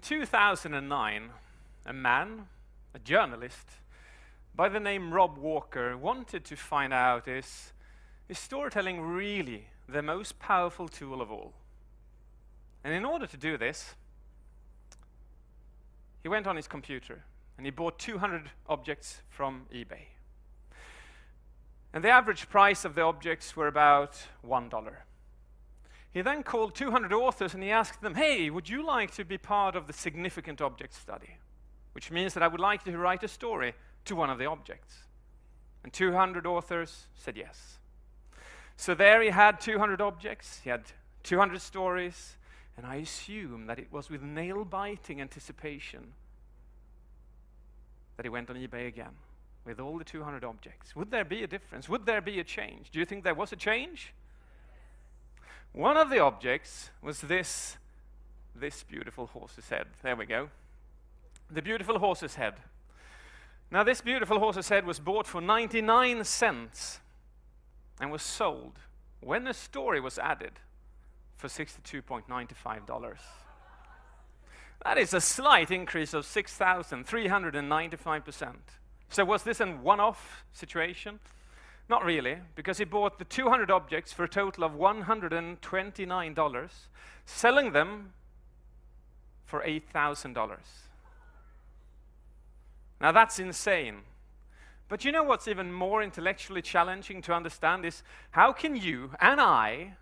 2009, a man, a journalist, by the name Rob Walker wanted to find out is storytelling really the most powerful tool of all? And in order to do this, he went on his computer and he bought 200 objects from eBay. And the average price of the objects were about $1. He then called 200 authors and he asked them, hey, would you like to be part of the significant object study? Which means that I would like you to write a story to one of the objects. And 200 authors said yes. So there he had 200 objects, he had 200 stories, and I assume that it was with nail-biting anticipation that he went on eBay again with all the 200 objects. Would there be a difference? Would there be a change? Do you think there was a change? One of the objects was this beautiful horse's head. There we go. The beautiful horse's head. Now this beautiful horse's head was bought for 99 cents and was sold when a story was added for $62.95. That is a slight increase of 6,395%. So was this a one-off situation? Not really, because he bought the 200 objects for a total of $129, selling them for $8,000. Now that's insane. But you know what's even more intellectually challenging to understand is how can you and I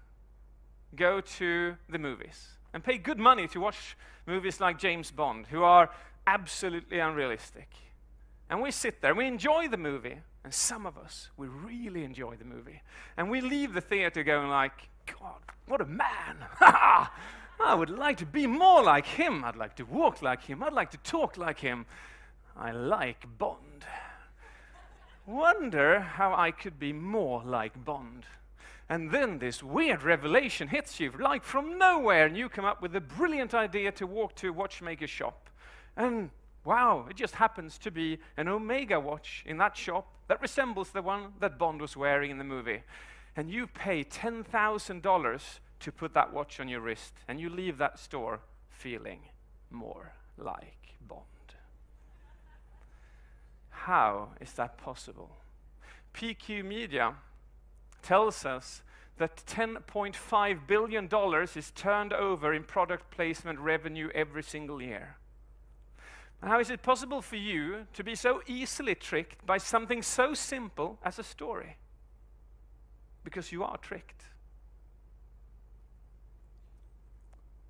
go to the movies and pay good money to watch movies like James Bond, who are absolutely unrealistic. And we sit there, we enjoy the movie, and some of us, we really enjoy the movie. And we leave the theater going like, God, what a man! I would like to be more like him. I'd like to walk like him. I'd like to talk like him. I like Bond. Wonder how I could be more like Bond. And then this weird revelation hits you like from nowhere, and you come up with a brilliant idea to walk to a watchmaker's shop. And wow, it just happens to be an Omega watch in that shop that resembles the one that Bond was wearing in the movie. And you pay $10,000 to put that watch on your wrist, and you leave that store feeling more like Bond. How is that possible? PQ Media tells us that $10.5 billion is turned over in product placement revenue every single year. And how is it possible for you to be so easily tricked by something so simple as a story? Because you are tricked.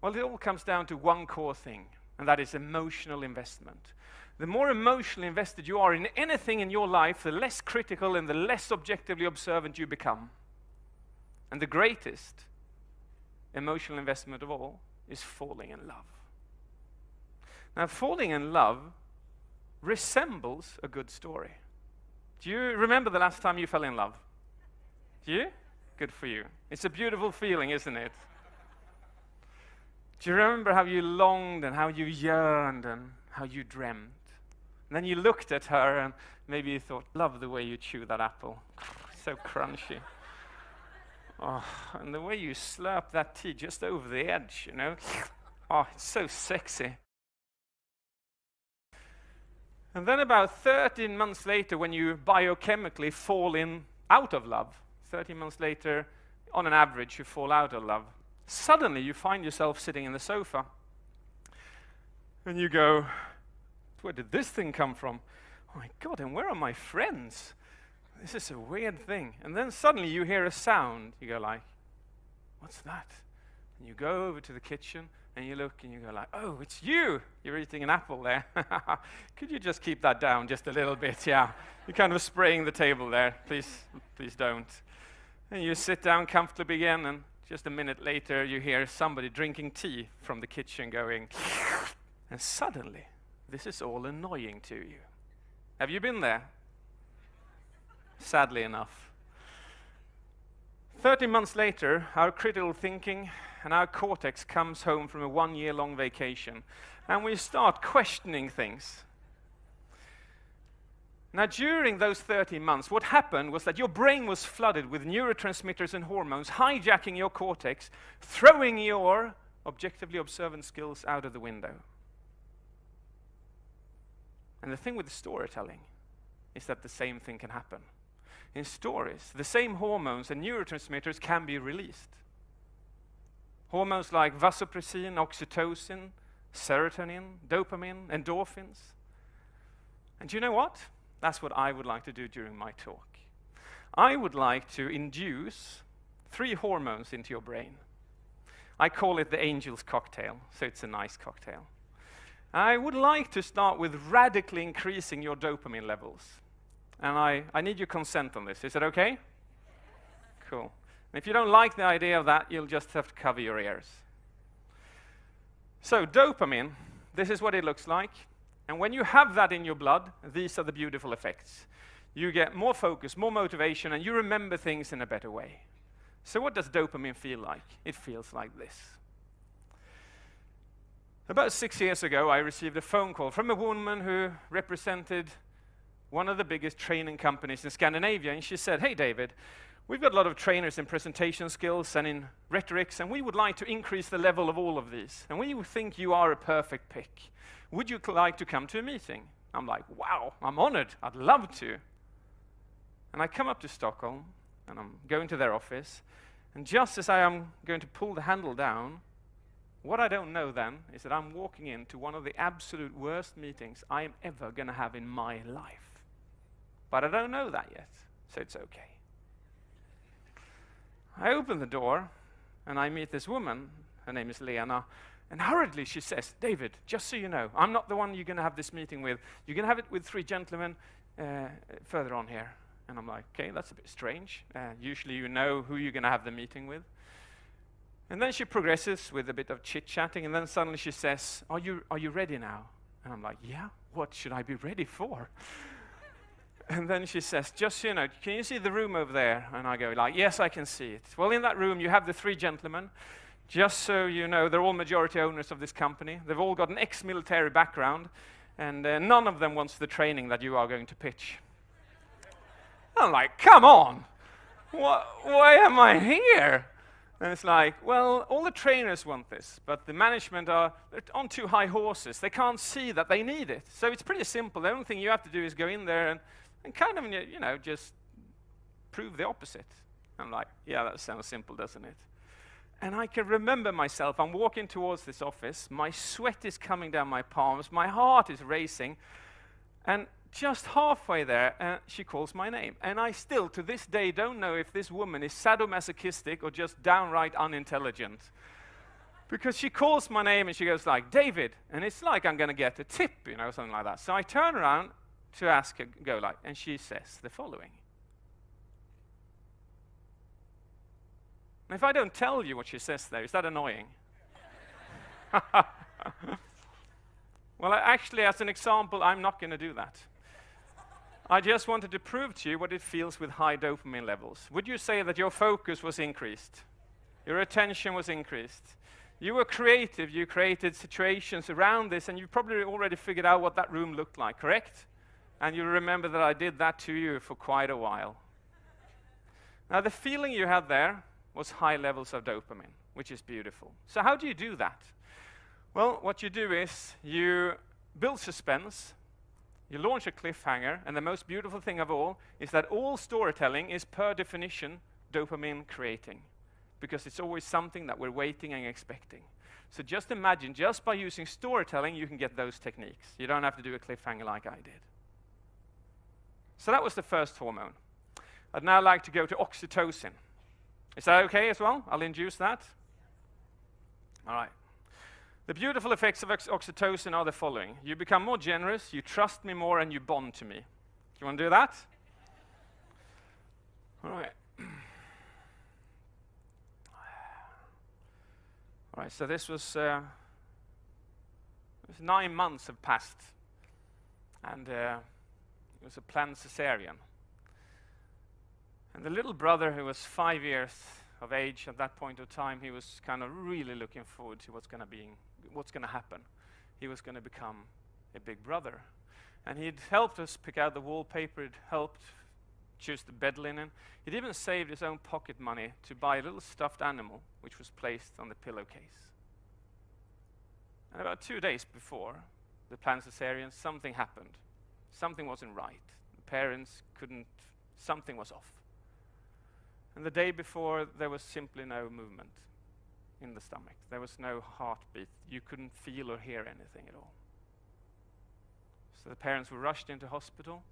Well, it all comes down to one core thing, and that is emotional investment. The more emotionally invested you are in anything in your life, the less critical and the less objectively observant you become. And the greatest emotional investment of all is falling in love. Now, falling in love resembles a good story. Do you remember the last time you fell in love? Do you? Good for you. It's a beautiful feeling, isn't it? Do you remember how you longed and how you yearned and how you dreamt? And then you looked at her and maybe you thought, love the way you chew that apple. So crunchy. Oh, and the way you slurp that tea just over the edge, you know. Oh, it's so sexy. And then about 13 months later, when you biochemically fall in out of love, 13 months later, on an average, you fall out of love. Suddenly, you find yourself sitting in the sofa. And you go, where did this thing come from? Oh my God, and where are my friends? This is a weird thing. And then suddenly you hear a sound. You go like, what's that? And you go over to the kitchen and you look and you go like, oh, it's you. You're eating an apple there. Could you just keep that down just a little bit? Yeah. You're kind of spraying the table there. Please don't. And you sit down comfortably again, and just a minute later you hear somebody drinking tea from the kitchen going, and suddenly this is all annoying to you. Have you been there? Sadly enough. 30 months later, our critical thinking and our cortex comes home from a 1-year-long vacation, and we start questioning things. Now, during those 30 months, what happened was that your brain was flooded with neurotransmitters and hormones, hijacking your cortex, throwing your objectively observant skills out of the window. And the thing with storytelling is that the same thing can happen. In stories, the same hormones and neurotransmitters can be released. Hormones like vasopressin, oxytocin, serotonin, dopamine, endorphins. And you know what? That's what I would like to do during my talk. I would like to induce 3 hormones into your brain. I call it the angel's cocktail, so it's a nice cocktail. I would like to start with radically increasing your dopamine levels. And I need your consent on this. Is that okay? Cool. And if you don't like the idea of that, you'll just have to cover your ears. So dopamine, this is what it looks like. And when you have that in your blood, these are the beautiful effects. You get more focus, more motivation, and you remember things in a better way. So what does dopamine feel like? It feels like this. About 6 years ago, I received a phone call from a woman who represented one of the biggest training companies in Scandinavia, and she said, "Hey David, we've got a lot of trainers in presentation skills and in rhetorics, and we would like to increase the level of all of these. And we think you are a perfect pick. Would you like to come to a meeting?" I'm like, wow, I'm honored. I'd love to. And I come up to Stockholm, and I'm going to their office, and just as I am going to pull the handle down, what I don't know then is that I'm walking into one of the absolute worst meetings I am ever going to have in my life. But I don't know that yet, so it's okay. I open the door, and I meet this woman. Her name is Lena. And hurriedly she says, "David, just so you know, I'm not the one you're going to have this meeting with. You're going to have it with 3 gentlemen further on here." And I'm like, okay, that's a bit strange. Usually you know who you're going to have the meeting with. And then she progresses with a bit of chit-chatting, and then suddenly she says, are you ready now? And I'm like, yeah, what should I be ready for? And then she says, "Just so you know, can you see the room over there?" And I go like, "Yes, I can see it." Well, in that room you have the 3 gentlemen. Just so you know, they're all majority owners of this company. They've all got an ex-military background, and none of them wants the training that you are going to pitch. I'm like, come on! Why am I here? And it's like, well, all the trainers want this, but the management are on too high horses. They can't see that they need it. So it's pretty simple. The only thing you have to do is go in there and kind of, you know, just prove the opposite. I'm like, yeah, that sounds simple, doesn't it? And I can remember myself, I'm walking towards this office, my sweat is coming down my palms, my heart is racing, and just halfway there, she calls my name. And I still, to this day, don't know if this woman is sadomasochistic or just downright unintelligent. Because she calls my name and she goes like, "David," and it's like I'm going to get a tip, you know, something like that. So I turn around to ask her, go like, and she says the following. If I don't tell you what she says there, is that annoying? Well, actually, as an example, I'm not going to do that. I just wanted to prove to you what it feels with high dopamine levels. Would you say that your focus was increased? Your attention was increased? You were creative, you created situations around this, and you probably already figured out what that room looked like, correct? And you remember that I did that to you for quite a while. Now, the feeling you had there was high levels of dopamine, which is beautiful. So how do you do that? Well, what you do is you build suspense, you launch a cliffhanger, and the most beautiful thing of all is that all storytelling is per definition dopamine creating, because it's always something that we're waiting and expecting. So just imagine, just by using storytelling, you can get those techniques. You don't have to do a cliffhanger like I did. So that was the first hormone. I'd now like to go to oxytocin. Is that okay as well? I'll induce that. All right. The beautiful effects of oxytocin are the following. You become more generous, you trust me more, and you bond to me. Do you want to do that? All right. All right, so this was 9 months have passed, and it was a planned cesarean. And the little brother, who was 5 years of age at that point of time, he was kind of really looking forward to what's going to happen. He was going to become a big brother. And he'd helped us pick out the wallpaper, he'd helped choose the bed linen. He'd even saved his own pocket money to buy a little stuffed animal, which was placed on the pillowcase. And about 2 days before the planned cesarean, something happened. Something wasn't right. The parents couldn't, something was off. And the day before, there was simply no movement in the stomach. There was no heartbeat. You couldn't feel or hear anything at all. So the parents were rushed into hospital,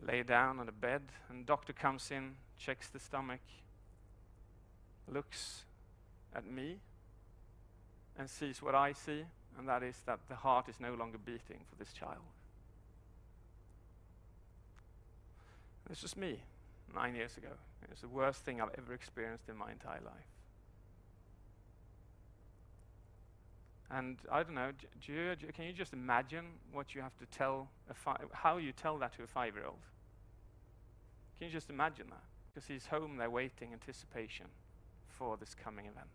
lay down on a bed, and the doctor comes in, checks the stomach, looks at me, and sees what I see, and that is that the heart is no longer beating for this child. This was me 9 years ago. It was the worst thing I've ever experienced in my entire life. And I don't know, can you just imagine what you have to tell, how you tell that to a 5-year-old? Can you just imagine that? Because he's home there waiting, anticipation for this coming event.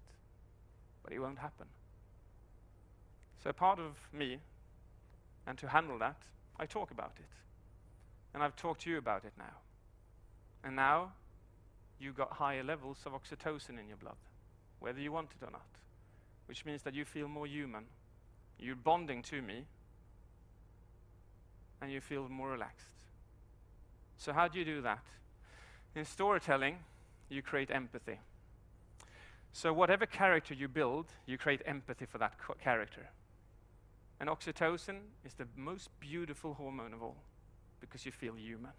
But it won't happen. So part of me, and to handle that, I talk about it. And I've talked to you about it now. And now, you've got higher levels of oxytocin in your blood, whether you want it or not. Which means that you feel more human. You're bonding to me, and you feel more relaxed. So how do you do that? In storytelling, you create empathy. So whatever character you build, you create empathy for that character. And oxytocin is the most beautiful hormone of all, because you feel human.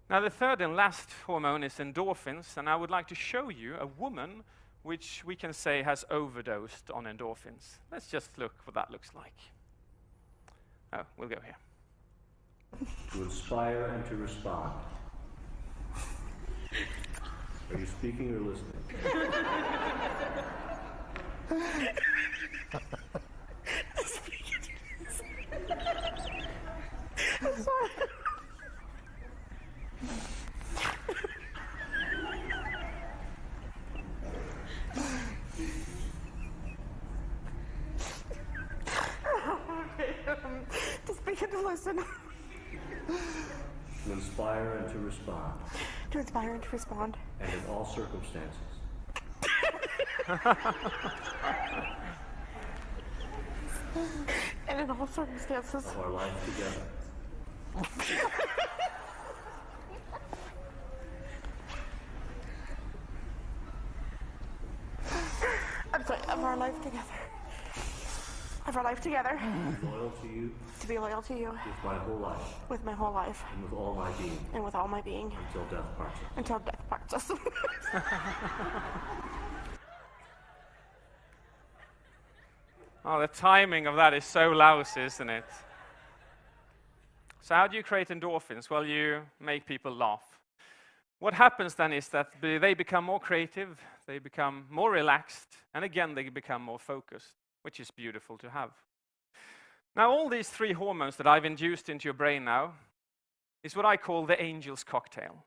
Now the third and last hormone is endorphins, and I would like to show you a woman which we can say has overdosed on endorphins. Let's just look what that looks like. Oh, we'll go here. To inspire and to respond. Are you speaking or listening? I'm sorry. Just begin to listen. To inspire and to respond. To inspire and to respond. And in all circumstances. And in all circumstances. Of our life together. I'm sorry, of our life together. Of our life together. To be loyal to you. To be loyal to you. With my whole life. With my whole life. And with all my being. And with all my being. Until death parts us. Until death parts us. Oh, the timing of that is so lousy, isn't it? So how do you create endorphins? Well, you make people laugh. What happens then is that they become more creative, they become more relaxed, and again, they become more focused, which is beautiful to have. Now, all these three hormones that I've induced into your brain now is what I call the angel's cocktail.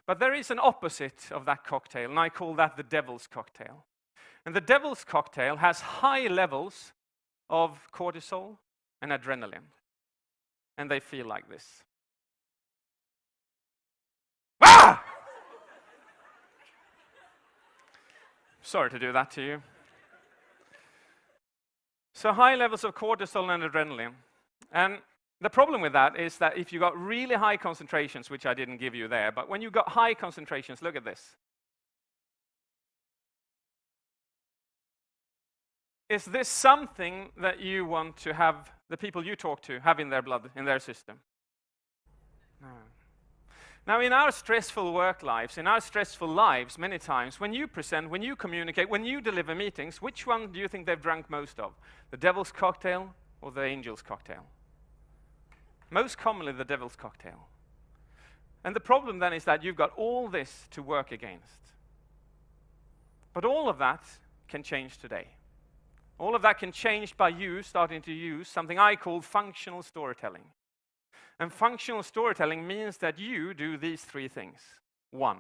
But there is an opposite of that cocktail, and I call that the devil's cocktail. And the devil's cocktail has high levels of cortisol and adrenaline. And they feel like this. Ah! Sorry to do that to you. So high levels of cortisol and adrenaline. And the problem with that is that if you got really high concentrations, which I didn't give you there, but when you got high concentrations, look at this. Is this something that you want to have the people you talk to have in their blood, in their system? No. Now, in our stressful work lives, in our stressful lives, many times, when you present, when you communicate, when you deliver meetings, which one do you think they've drunk most of? The devil's cocktail or the angel's cocktail? Most commonly, the devil's cocktail. And the problem then is that you've got all this to work against. But all of that can change today. All of that can change by you starting to use something I call functional storytelling. And functional storytelling means that you do these three things. 1,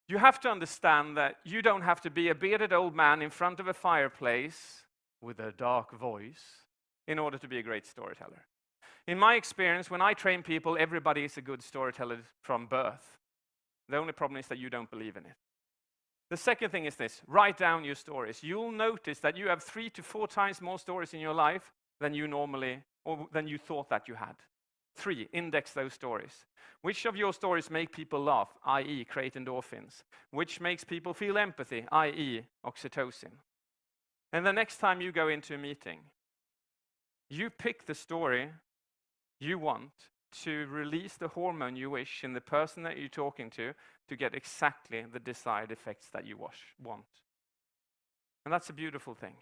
you have to understand that you don't have to be a bearded old man in front of a fireplace with a dark voice in order to be a great storyteller. In my experience, when I train people, everybody is a good storyteller from birth. The only problem is that you don't believe in it. The second thing is this: write down your stories. You'll notice that you have 3 to 4 times more stories in your life than you normally, or than you thought that you had. 3, index those stories. Which of your stories make people laugh, i.e. create endorphins? Which makes people feel empathy, i.e. oxytocin? And the next time you go into a meeting, you pick the story you want to release the hormone you wish in the person that you're talking to get exactly the desired effects that you want. And that's a beautiful thing.